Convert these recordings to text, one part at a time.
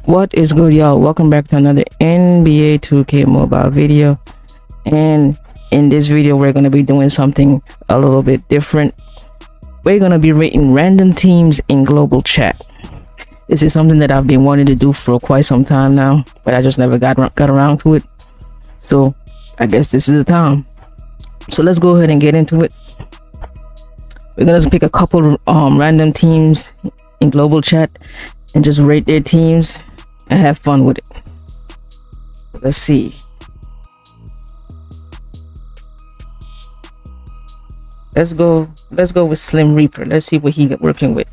What is good, y'all? Welcome back to another NBA 2K mobile video. And in this video we're going to be doing something a little bit different. We're going to be rating random teams in global chat. This is something that I've been wanting to do for quite some time now, but I just never got around to it. So I guess this is the time. So let's go ahead and get into it. We're going to pick a couple random teams in global chat and just rate their teams and have fun with it. Let's see. Let's go with Slim Reaper. Let's see what he got working with.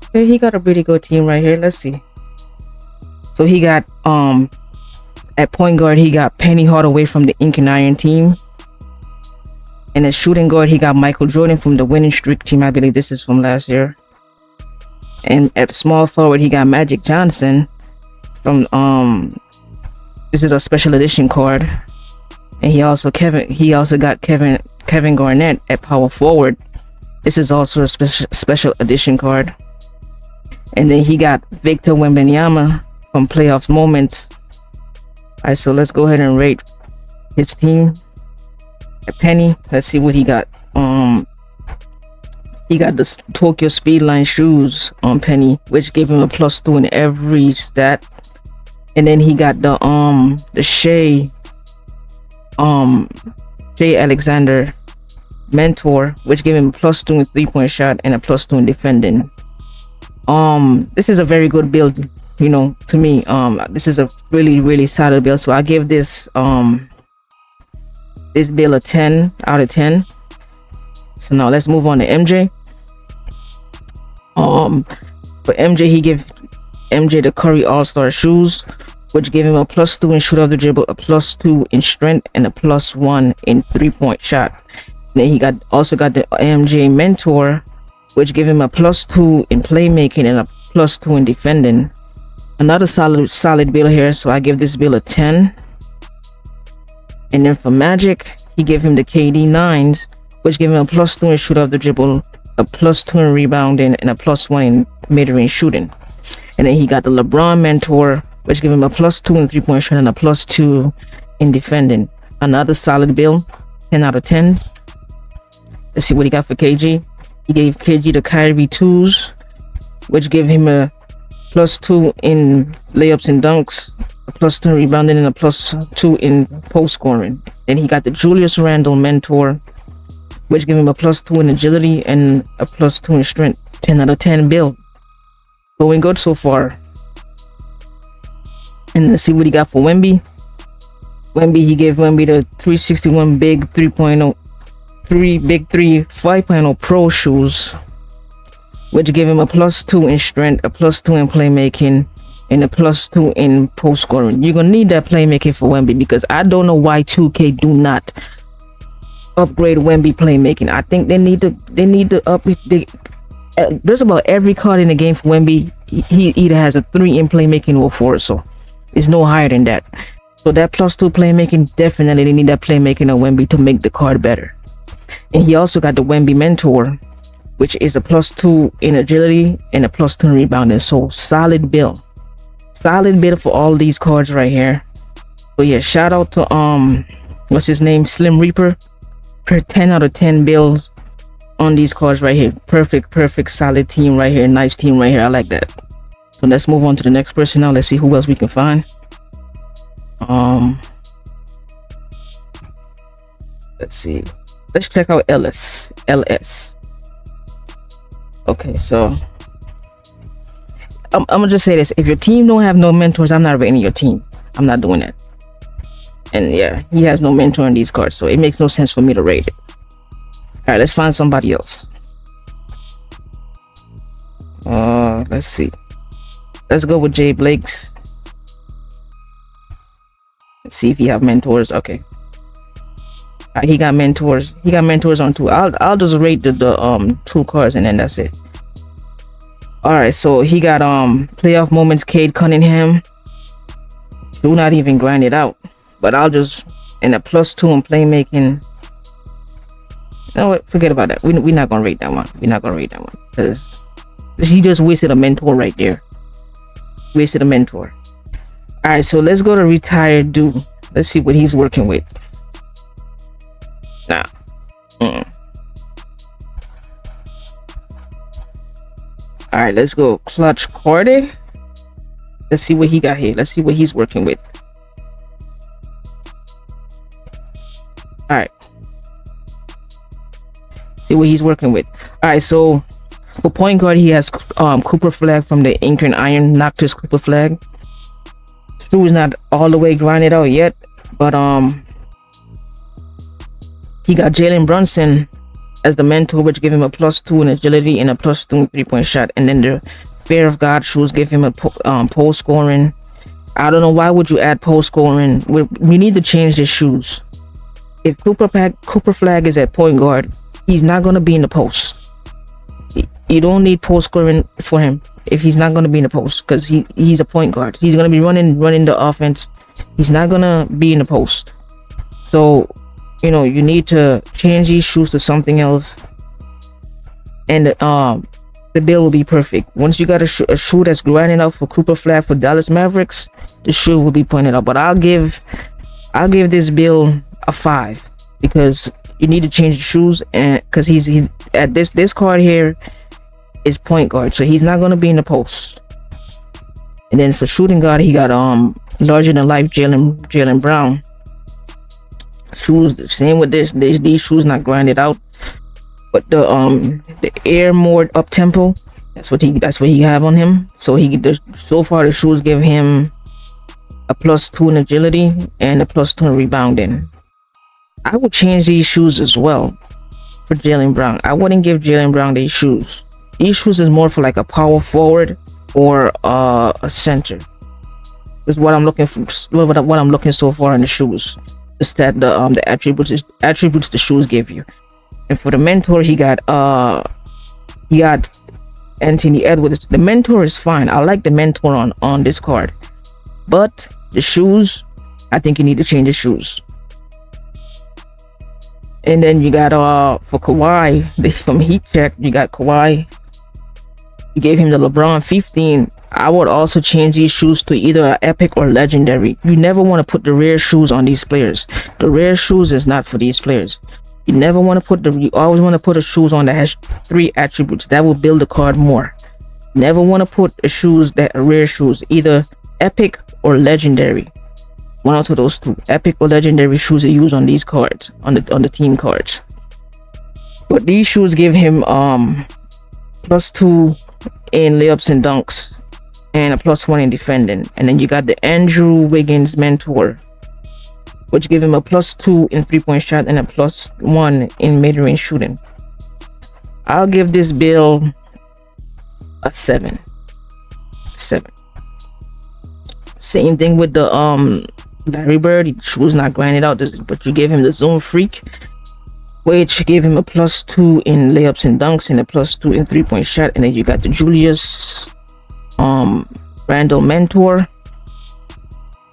Okay, he got a pretty good team right here. Let's see. So he got at point guard he got Penny Hardaway from the Ink and Iron team. And at shooting guard he got Michael Jordan from the Winning Streak team. I believe this is from last year. And at small forward he got Magic Johnson from this is a special edition card. And he also got Kevin Garnett at power forward. This is also a special edition card. And then he got Victor Wembanyama from Playoffs Moments. Alright, so let's go ahead and rate his team. At Penny, let's see what he got. He got the Tokyo Speedline shoes on Penny, which gave him a +2 in every stat. And then he got the Shea Alexander Mentor, which gave him a +2 in 3-point shot and a +2 in defending. This is a very good build, you know, to me. This is a really solid build. So I give this this build a 10 out of 10. So now let's move on to MJ. For MJ, he gave MJ the Curry All-Star shoes, which gave him a +2 in shoot off the dribble, a +2 in strength, and a +1 in 3-point shot. And then he also got the MJ Mentor, which gave him a +2 in playmaking and a +2 in defending. Another solid build here, so I give this build a 10. And then for Magic, he gave him the KD 9s, which gave him a +2 in shoot off the dribble, a +2 in rebounding, and a +1 in mid-range shooting. And then he got the LeBron Mentor, which gave him a +2 in 3-point shot and a +2 in defending. Another solid build, 10 out of 10. Let's see what he got for KG. He gave KG the Kyrie 2s, which gave him a +2 in layups and dunks, a +2 in rebounding, and a +2 in post scoring. Then he got the Julius Randle Mentor, which gave him a +2 in agility and a +2 in strength. 10 out of 10 build. Going good so far. And let's see what he got for Wemby. He gave Wemby the 361 big 3.0 big 3 5.0 pro shoes, which gave him a +2 in strength, a +2 in playmaking, and a +2 in post scoring. You're gonna need that playmaking for Wemby, because I don't know why 2K do not upgrade Wemby playmaking. I think they need to up. There's about every card in the game for Wemby. He either has a 3 in playmaking or 4, so it's no higher than that. So that +2 playmaking, definitely they need that playmaking of Wemby to make the card better. And he also got the Wemby Mentor, which is a +2 in agility and a +2 in rebounding. So solid build for all these cards right here. So yeah, shout out to what's his name, Slim Reaper, per 10 out of 10 builds on these cards right here. Perfect solid team right here. Nice team right here. I like that. So let's move on to the next person now. Let's see who else we can find. Let's see. Let's check out LS. Okay, so I'm gonna just say this: if your team don't have no mentors, I'm not rating your team. I'm not doing that. And yeah, he has no mentor in these cards, so it makes no sense for me to rate it. All right, let's find somebody else. Let's see. Let's go with Jay Blake's. Let's see if he have mentors. Okay. He got mentors. He got mentors on 2. I'll just rate the 2 cards and then that's it. All right, so he got Playoff Moments Cade Cunningham. Do not even grind it out, but I'll just, and a +2 in playmaking. You know what? Forget about that. We're not gonna rate that one. We're not gonna rate that one because he just wasted a mentor right there. Wasted a mentor. All right, so let's go to retired dude. Let's see what he's working with. Nah. All right, let's go clutch Corday. Let's see what he got here. Let's see what he's working with. All right. See what he's working with. All right, so for point guard, he has Cooper Flag from the Ink and Iron Noctis Cooper Flag. Stu is not all the way grinded out yet, but he got Jalen Brunson as the mentor, which give him a +2 in agility and a +2 in 3-point shot. And then the Fear of God shoes give him a pole scoring. I don't know, why would you add pole scoring? We need to change the shoes. If Cooper Flag is at point guard, he's not going to be in the post. You don't need post scoring for him if he's not going to be in the post, because he's a point guard. He's going to be running the offense. He's not going to be in the post. So, you know, you need to change these shoes to something else, and the bill will be perfect. Once you got a shoe that's grinding out for Cooper Flag for Dallas Mavericks, the shoe will be pointed out. But I'll give this bill a 5, because you need to change the shoes, and because he's at this card here is point guard, so he's not going to be in the post. And then for shooting guard, he got larger than life Jalen Brown shoes. The same with these shoes, not grinded out, but the air more up tempo, that's what he have on him. So so far the shoes give him a +2 in agility and a +2 in rebounding. I would change these shoes as well for Jalen Brown. I wouldn't give Jalen Brown these shoes. These shoes is more for like a power forward or a center. This is what I'm looking for. What I'm looking so far in the shoes. The attributes the shoes give you. And for the mentor, he got Anthony Edwards. The mentor is fine. I like the mentor on this card, but the shoes, I think you need to change the shoes. And then you got for Kawhi, from Heat Check, you got Kawhi. You gave him the LeBron 15. I would also change these shoes to either an epic or legendary. You never want to put the rare shoes on these players. The rare shoes is not for these players. You never want to you always want to put the shoes on that has 3 attributes. That will build the card more. Never want to put the shoes that are rare shoes, either epic or legendary. One out of those 2, epic or legendary shoes are used on these cards, on the team cards. But these shoes give him +2 in layups and dunks, and a +1 in defending. And then you got the Andrew Wiggins mentor, which give him a +2 in 3-point shot and a +1 in mid-range shooting. I'll give this bill a 7. Same thing with the Larry Bird. His shoes not grinded out, but you gave him the Zone Freak, which gave him a +2 in layups and dunks and a +2 in 3-point shot. And then you got the Julius Randle mentor,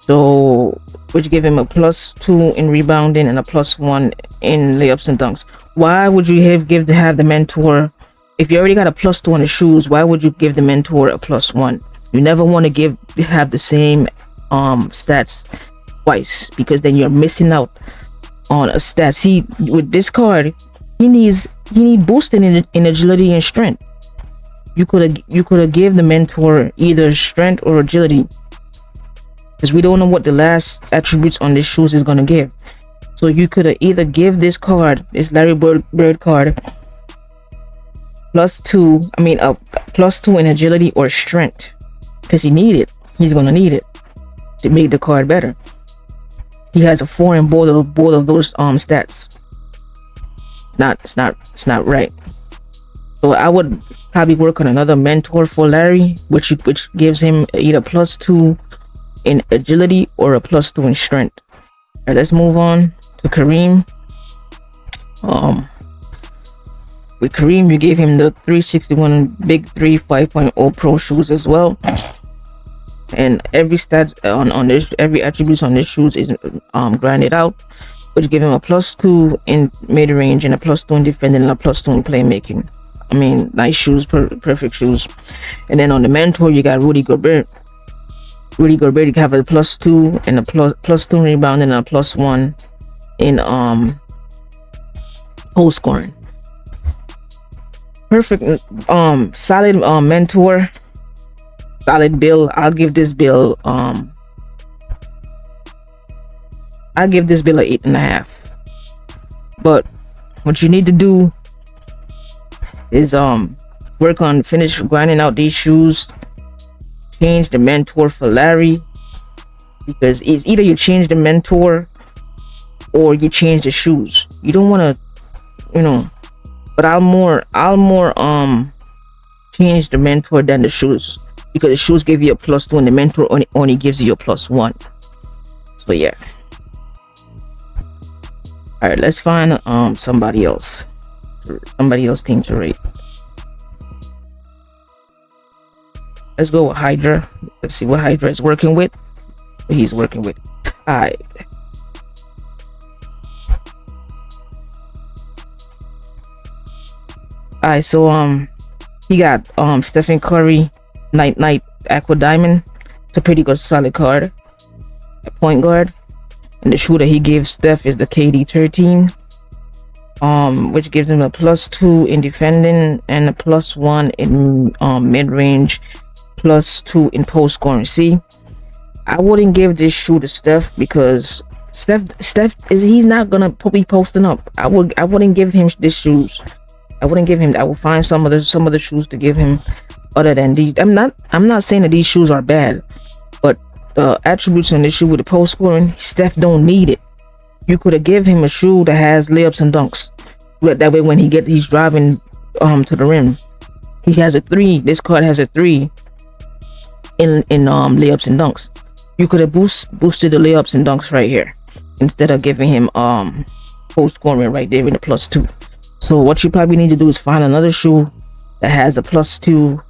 so which gave him a +2 in rebounding and a +1 in layups and dunks. Why would you have the mentor if you already got a +2 on the shoes? Why would you give the mentor a +1? You never want to have the same stats twice, because then you're missing out on a stat. See, with this card, he need boosting in agility and strength. You could have give the mentor either strength or agility, because we don't know what the last attributes on this shoes is gonna give. So you could have either give this card, this Larry Bird card, +2. I mean, a +2 in agility or strength, because he's gonna need it to make the card better. He has a 4 in both of those stats. It's not right. So I would probably work on another mentor for Larry, which gives him either +2 in agility or a +2 in strength. All right, let's move on to Kareem. With Kareem, you gave him the 361 Big 3 5.0 Pro shoes as well. And every stats on this, every attributes on this shoes is grinded out, which give him a +2 in mid-range and a +2 in defending and a +2 in playmaking. I mean, nice shoes, perfect shoes. And then on the mentor, you got Rudy Gobert. Rudy Gobert have a +2 and a plus 2 rebound and a +1 in post scoring. Perfect. Solid mentor. Solid bill. I'll give this bill a 8.5. But what you need to do is finish grinding out these shoes. Change the mentor for Larry, because it's either you change the mentor or you change the shoes. You don't want to, but I'll more change the mentor than the shoes, because the shoes give you a +2 and the mentor only gives you a +1. So yeah. All right, let's find somebody else team to rate. Let's go with Hydra. Let's see what Hydra is working with. What he's working with. Alright. Alright, so he got Stephen Curry, Night Aqua Diamond. It's a pretty good solid card. A point guard. And the shoe that he gives Steph is the KD 13. Which gives him a +2 in defending and a +1 in mid-range, +2 in post scoring. See, I wouldn't give this shoe to Steph, because Steph he's not gonna be posting up. I wouldn't give him these shoes. I will find some other shoes to give him other than these. I'm not saying that these shoes are bad, but the attributes in this shoe with the post scoring, Steph don't need it. You could have give him a shoe that has layups and dunks. That way when he's driving to the rim, he has a 3. This card has a 3 in layups and dunks. You could have boosted the layups and dunks right here, instead of giving him post scoring right there in the +2. So what you probably need to do is find another shoe that has a +2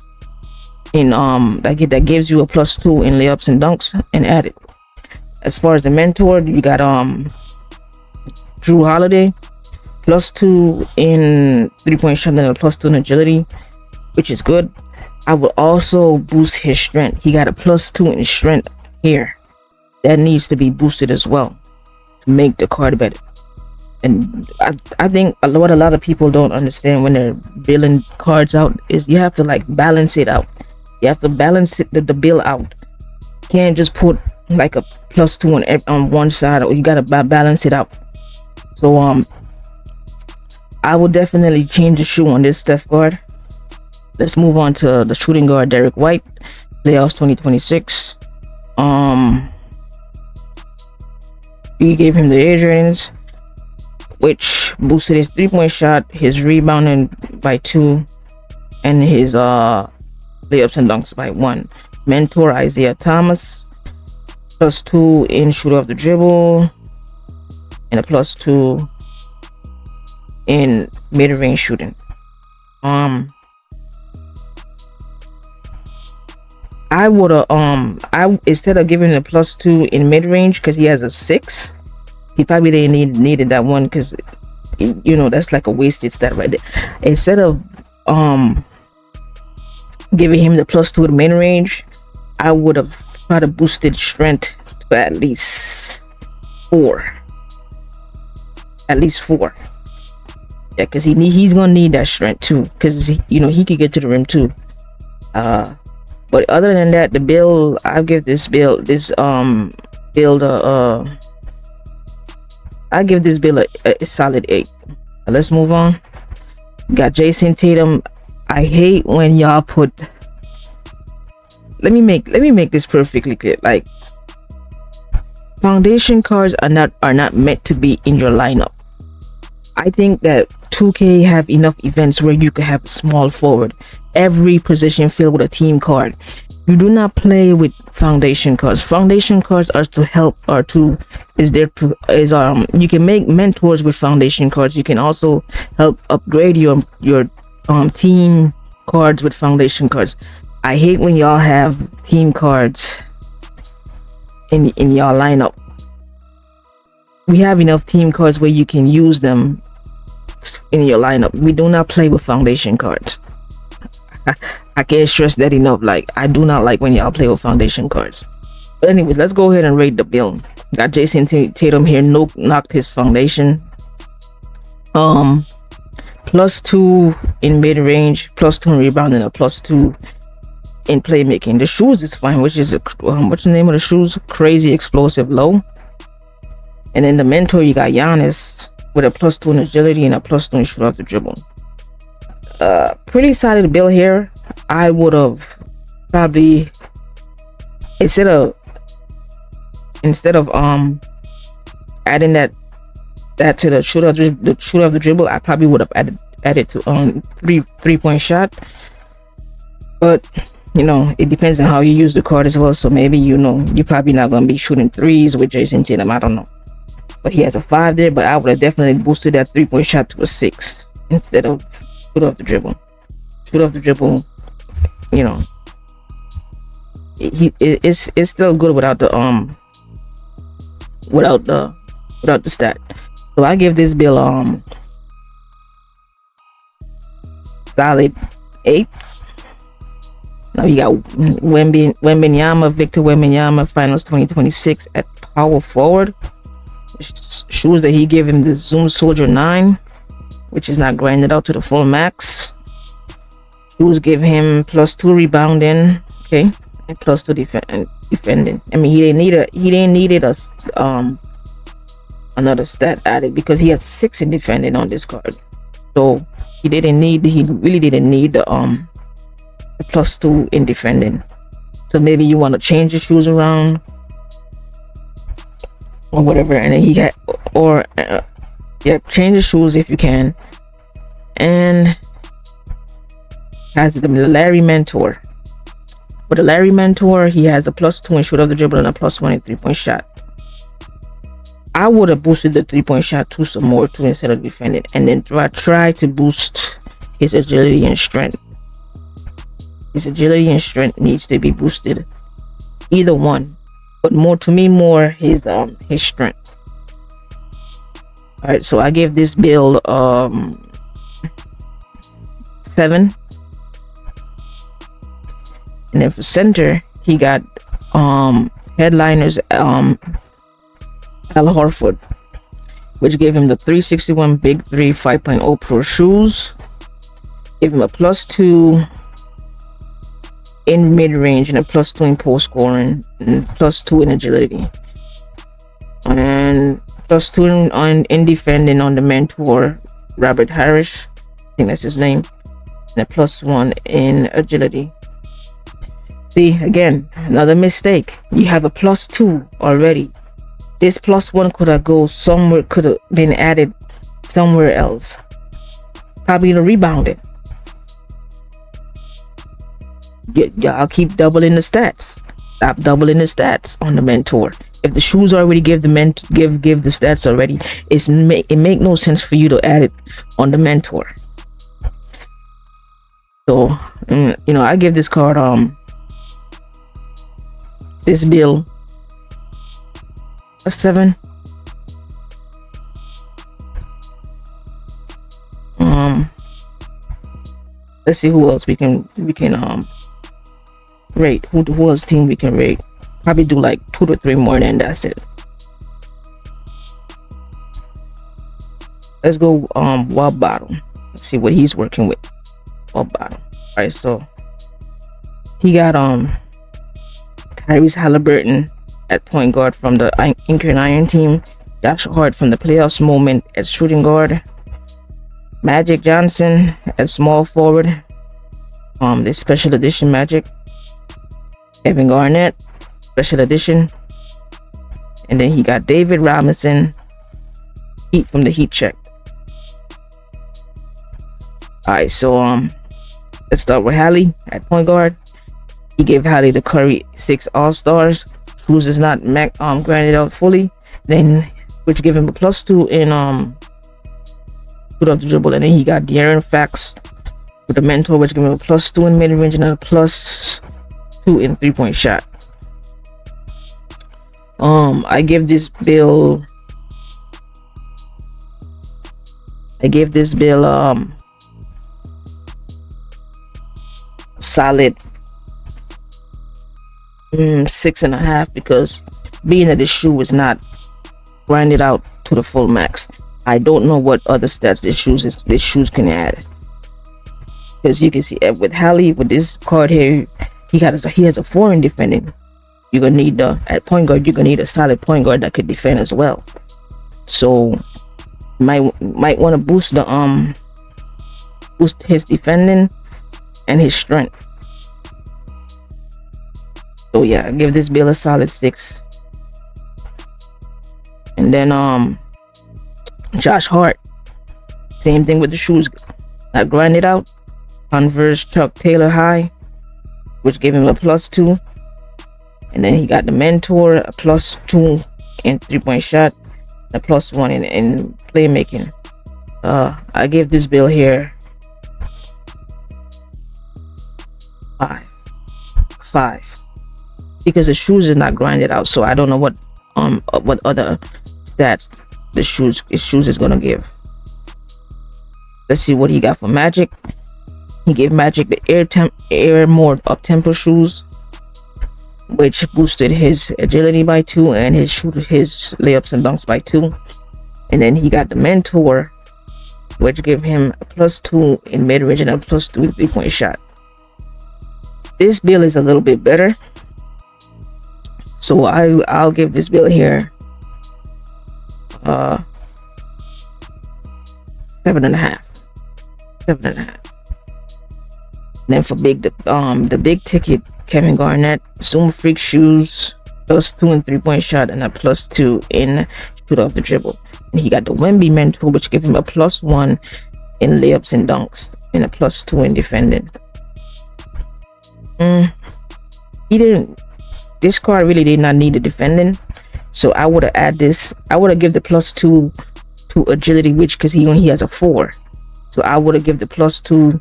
in that gives you a +2 in layups and dunks, and add it. As far as the mentor, you got Drew Holiday, +2 in 3-point shot and a +2 in agility, which is good. I will also boost his strength. He got a +2 in strength here. That needs to be boosted as well to make the card better. And I think what a lot of people don't understand when they're billing cards out is you have to like balance it out. You have to balance the bill out. You can't just put like a +2 on one side, or you gotta balance it out. So I will definitely change the shoe on this Steph card. Let's move on to the shooting guard, Derek White, playoffs 2026. We gave him the age ratings, which boosted his 3-point shot, his rebounding by 2, and his layups and dunks by 1. Mentor Isaiah Thomas, +2 in shooter of the dribble, and a +2 in mid-range shooting. I would have instead of giving him a +2 in mid-range, because he has a 6, he probably didn't needed that one, because that's like a wasted stat right there. Instead of giving him the +2 in mid-range, I would have tried to boosted strength to at least 4. Yeah, because he's gonna need that strength too, because he could get to the rim too. But other than that, the build, I give this build a solid 8. Let's move on. Got Jason Tatum. I hate when y'all put. Let me make this perfectly clear. Like, foundation cards are not meant to be in your lineup. I think that 2K have enough events where you could have a small forward, every position filled with a team card. You do not play with foundation cards. Foundation cards are to help, you can make mentors with foundation cards. You can also help upgrade your team cards with foundation cards. I hate when y'all have team cards in y'all lineup. We have enough team cards where you can use them in your lineup. We do not play with foundation cards. I can't stress that enough. Like, I do not like when y'all play with foundation cards. But anyways, let's go ahead and rate the build. Got Jason Tatum here, knocked his foundation. +2 in mid range, +2 in rebounding, a +2 in playmaking. The shoes is fine, which is what's the name of the shoes? Crazy explosive low. And then the mentor, you got Giannis with a +2 in agility and a +2 in shoot off the dribble. Pretty solid build here. I would have probably instead of adding that to the shoot off the dribble, I probably would have added to 3-point shot. But you know, it depends on how you use the card as well. So maybe you're probably not gonna be shooting threes with Jason Tatum. I don't know. But he has a 5 there. But I would have definitely boosted that 3-point shot to a 6 instead of shoot off the dribble. Shoot off the dribble, you know, it's still good without the stat. So I give this bill solid 8. Now you got Victor Wembanyama, finals 2026 at power forward. Shoes that he gave him the Zoom Soldier 9, which is not grinded out to the full max. Shoes give him +2 rebounding, okay, and +2 defending. I mean, he didn't need another stat added because he has 6 in defending on this card. So he really didn't need the +2 in defending. So maybe you want to change the shoes around or whatever, and then he got change the shoes if you can. And has the Larry Mentor. For the Larry Mentor, he has a +2 in shoot off the dribble and a +1 in 3-point shot. I would have boosted the 3-point shot to some more too instead of defending, and then try to boost his agility and strength. His agility and strength needs to be boosted, either one, but more his strength. All right, so I give this build 7. And then for center, he got headliners Al Horford, which gave him the 361 Big 3 5.0 Pro shoes. Give him a +2 in mid-range and a +2 in post scoring and +2 in agility. And +2 in defending on the mentor Robert Harris, I think that's his name, and a +1 in agility. See, again, another mistake. You have a +2 already. This +1 could have been added somewhere else. Probably the rebounding. Y'all keep doubling the stats. Stop doubling the stats on the mentor. If the shoes already give the stats already, it make no sense for you to add it on the mentor. So I give this card this bill a 7. Let's see who else we can rate. Who else team we can rate? Probably do like 2 to 3 more, then that's it. Let's go Walt Bottom. Let's see what he's working with. Walt Bottom. All right, so he got Tyrese Halliburton at point guard from the Ink and Iron team. Josh Hart from the playoffs moment at shooting guard. Magic Johnson at small forward. This special edition Magic. Kevin Garnett, special edition. And then he got David Robinson, Heat from the Heat check. Alright, so let's start with Hallie at point guard. He gave Hallie the Curry 6 All-Stars. Cruz is not granted out fully. Then which give him a +2 in shoot off the dribble. And then he got De'Aaron Fox with the mentor, which give him a +2 in mid-range and a +2 in 3-point shot. I give this bill solid 6.5, because being that the shoe is not grinded out to the full max, I don't know what other stats this shoes can add. Because you can see with Hallie, with this card here, he has a 4 in defending. You're gonna need at point guard. You're gonna need a solid point guard that could defend as well. So might want to boost his defending and his strength. So yeah, I give this bill a solid 6. And then Josh Hart, same thing with the shoes, not grinded out. Converse Chuck Taylor High, which gave him a +2. And then he got the Mentor, a +2 in 3-point shot, a +1 in playmaking. I give this bill here 5, because the shoes is not grinded out. So I don't know what other stats his shoes is gonna give. Let's see what he got for Magic. He gave Magic the air mode up tempo shoes, which boosted his agility by 2 and his layups and dunks by 2. And then he got the Mentor, which gave him a +2 in mid-range and a +2 in 3-point shot. This bill is a little bit better, so I'll give this bill here 7.5. Then for the big ticket, Kevin Garnett, Zoom Freak shoes, +2 in 3-point shot and a +2 in shoot off the dribble. And he got the Wemby Mentor, which gave him a +1 in layups and dunks and a +2 in defending. This card really did not need the defending, so I would have added this. I would have give the +2 to agility, which because he only has a 4, so I would have give the +2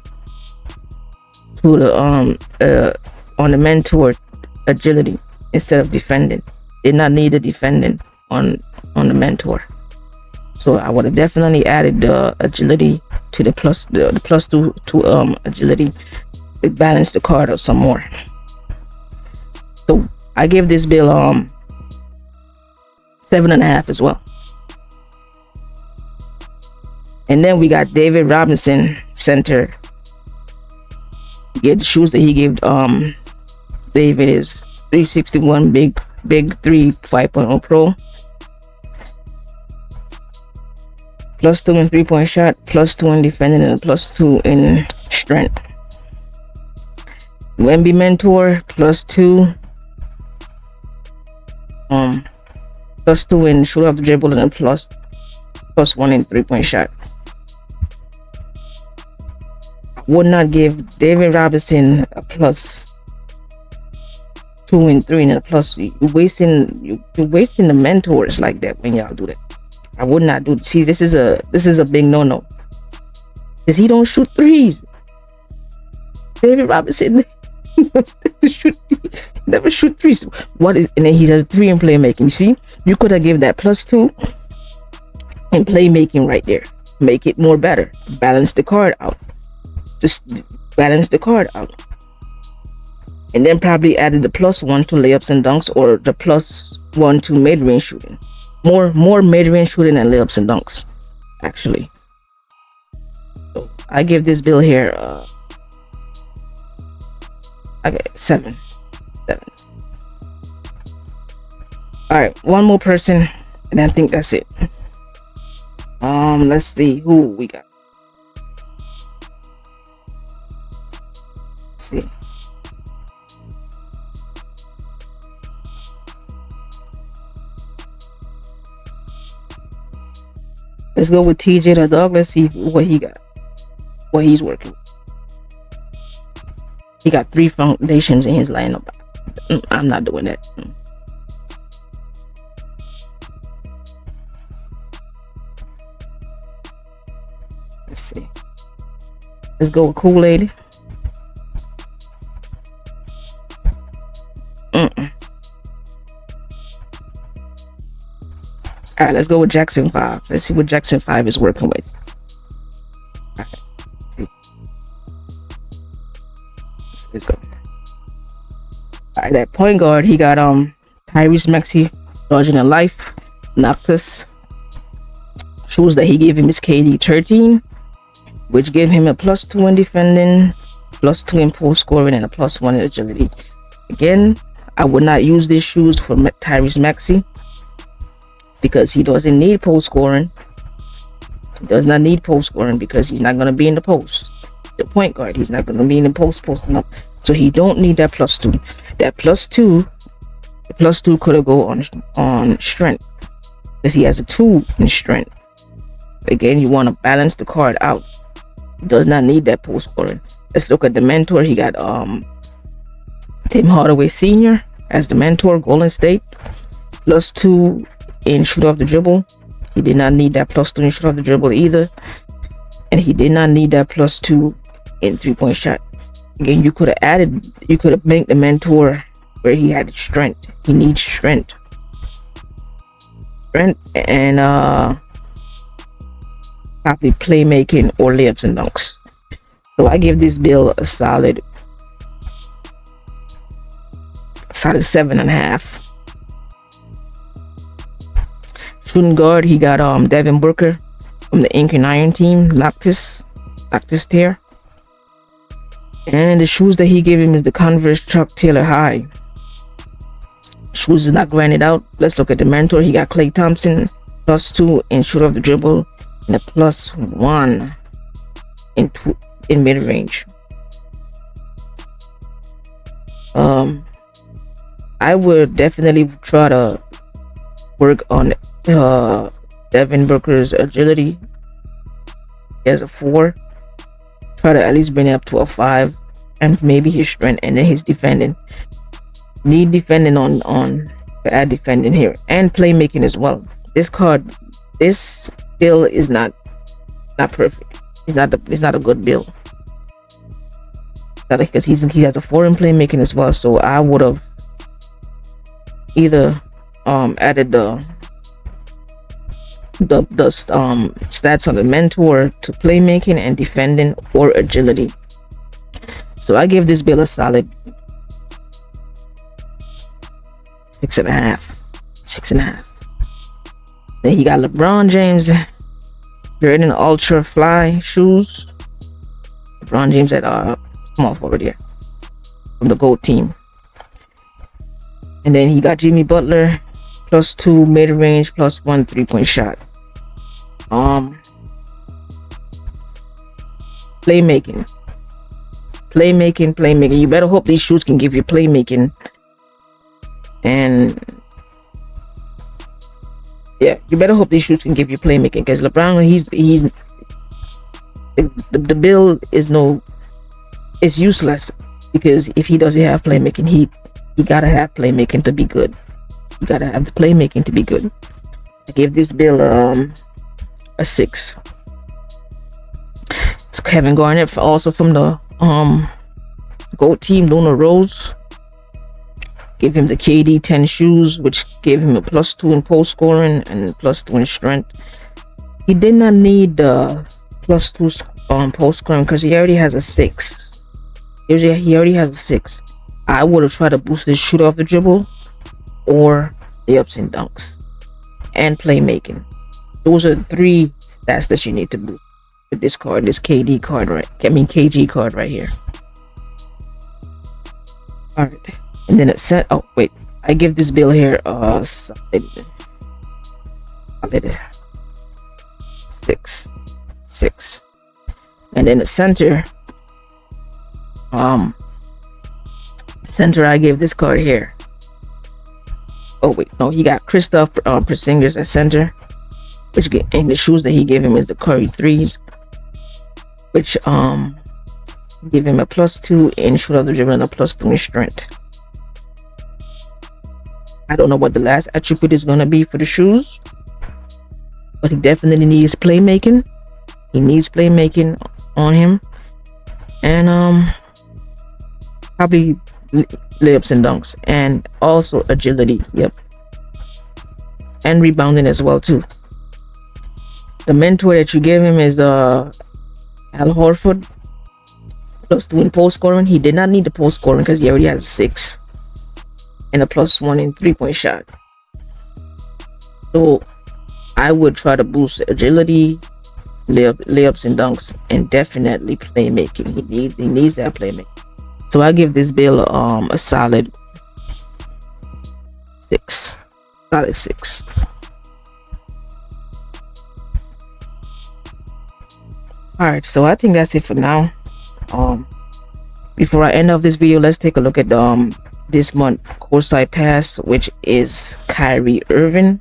to the on the Mentor agility instead of defending. Did not need the defending on the Mentor, so I would have definitely added the agility to the +2 to agility to balance the card out some more. So I give this bill 7.5 as well. And then we got David Robinson, center. He gave the shoes that he gave David is 361 big 3 5.0 Pro, +2 in 3-point shot, +2 in defending, and a +2 in strength. Wemby Mentor, +2, +2 in shoot off the dribble and a +1 in 3-point shot. Would not give David Robinson a +2 in 3 and a plus. You're wasting the Mentors like that when y'all do that. I would not do. See, this is a big no, because he don't shoot threes. David Robinson never shoot threes. And then he has 3 in playmaking. You see, you could have given that +2 in playmaking right there. Make it more better. Balance the card out. Just balance the card out. And then probably added the +1 to layups and dunks, or the +1 to mid-range shooting. More mid-range shooting and layups and dunks, actually. So I give this bill here okay, 7. All right, one more person, and I think that's it. Let's see who we got. Let's see. Let's go with TJ the dog. Let's see what he got, what he's working with. He got 3 foundations in his lineup. I'm not doing that. Let's see. Let's go with Kool-Aid. Alright, let's go with Jackson 5. Let's see what Jackson 5 is working with. Alright, let's see. Let's go. Alright, Alright, that point guard, he got Tyrese Maxey, Dodging a Life, Noctis. Shoes that he gave him is KD 13, which gave him a +2 in defending, +2 in post scoring, and a +1 in agility. Again, I would not use these shoes for Tyrese Maxey because he doesn't need post scoring. He does not need post scoring because he's not going to be in the post. The point guard, he's not going to be in the post posting up, so he don't need that +2. That +2, the +2 could have go on strength because he has a 2 in strength. Again, you want to balance the card out. He does not need that post scoring. Let's look at the mentor. He got Tim Hardaway Sr. as the mentor, Golden State, +2 in shoot off the dribble. He did not need that +2 in shoot off the dribble either, and he did not need that +2 in 3-point shot. Again, you could have made the mentor where he had strength. He needs strength and probably playmaking or layups and dunks. So I give this bill a solid 7.5. Shooting guard, he got Devin Booker from the Ink and Iron team, Noctis tear. And the shoes that he gave him is the Converse Chuck Taylor High. Shoes is not granted out. Let's look at the mentor. He got Klay Thompson, +2 in shoot off the dribble and a +1 in mid range. I would definitely try to work on Devin Booker's agility. He has a 4. Try to at least bring it up to a 5, and maybe his strength, and then his defending. Need defending on add defending here, and playmaking as well. This bill is not perfect. It's not a good bill. Because he has a 4 in playmaking as well. So I would have either added the stats on the mentor to playmaking and defending or agility. So I give this bill a solid 6.5. Then he got LeBron James Jordan Ultra Fly shoes. LeBron James at small forward here from the GOAT team. And then he got Jimmy Butler, +2 mid range, +1 3-point shot. Playmaking. You better hope these shoes can give you playmaking. And yeah, you better hope these shoes can give you playmaking, because LeBron, he's the bill is useless, because if he doesn't have playmaking, he gotta have playmaking to be good. You gotta have the playmaking to be good. I give this bill a 6. It's Kevin Garnett, also from the GOAT team, Luna Rose. Give him the KD 10 shoes, which gave him a +2 in post scoring and +2 in strength. He did not need the +2 post scoring because he already has a 6. He already has a 6. I would have tried to boost his shoot off the dribble or the ups and dunks and playmaking. Those are the 3 stats that you need to boost with this card, this KG card right here. All right. And then it said, oh wait, I give this bill here solid 6. And then the center, I gave this card here. Oh wait, no, he got Kristaps Porzingis at center, which and the shoes that he gave him is the Curry 3s, which give him a +2 in shoot off the dribble and a +2 in strength. I don't know what the last attribute is going to be for the shoes, but he definitely needs playmaking. He needs playmaking on him, and probably layups and dunks, and also agility. Yep, and rebounding as well too. The mentor that you gave him is Al Horford, +2 in post scoring. He did not need the post scoring because he already has a 6. and a +1 in 3-point shot. So I would try to boost agility, layups and dunks, and definitely playmaking. He needs that playmaking. So I give this bill a solid 6. Solid 6. Alright, so I think that's it for now. Before I end off this video, let's take a look at this month courtside pass, which is Kyrie Irving.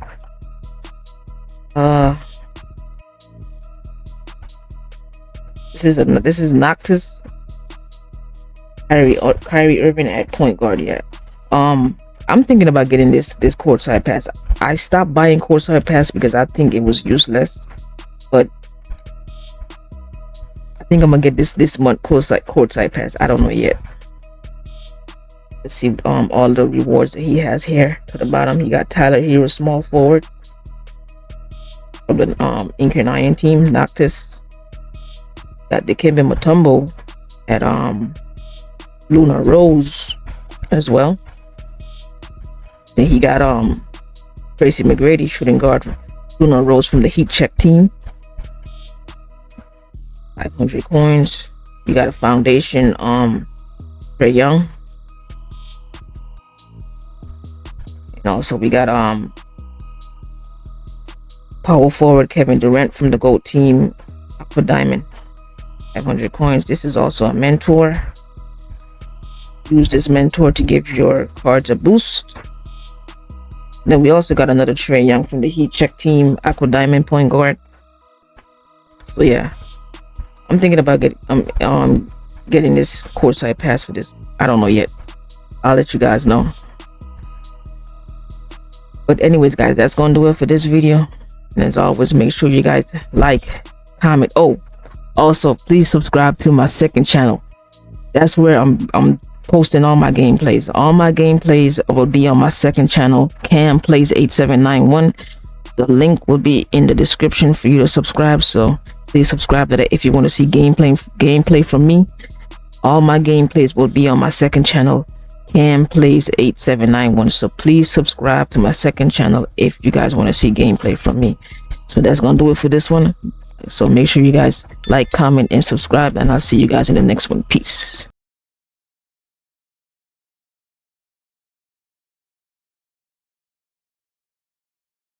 This is Noctis. Kyrie Irving at point guard. Yeah. I'm thinking about getting this courtside pass. I stopped buying courtside pass because I think it was useless, but I think I'm gonna get this month courtside pass. I don't know yet. Let's see all the rewards that he has here. To the bottom, he got Tyler Hero, small forward of the Incarnation team. Noctis got Dikembe Mutombo at Luna Rose as well. And he got Tracy McGrady, shooting guard, Luna Rose from the Heat Check team. 500 coins. You got a foundation, Trae Young. And also we got power forward Kevin Durant from the GOAT team, Aqua Diamond. 500 coins. This is also a mentor. Use this mentor to give your cards a boost. Then we also got another Trae Young from the Heat Check team, Aqua Diamond point guard. So yeah, I'm thinking about getting this courtside pass for this. I don't know yet. I'll let you guys know. But anyways, guys, that's gonna do it for this video. And as always, make sure you guys like, comment. Oh, also please subscribe to my second channel. That's where I'm posting all my gameplays. All my gameplays will be on my second channel, Cam Plays 8791. The link will be in the description for you to subscribe. So please subscribe to that if you want to see gameplay from me. All my gameplays will be on my second channel, Cam Plays 8791. So please subscribe to my second channel if you guys want to see gameplay from me. So that's gonna do it for this one. So make sure you guys like, comment, and subscribe, and I'll see you guys in the next one. Peace.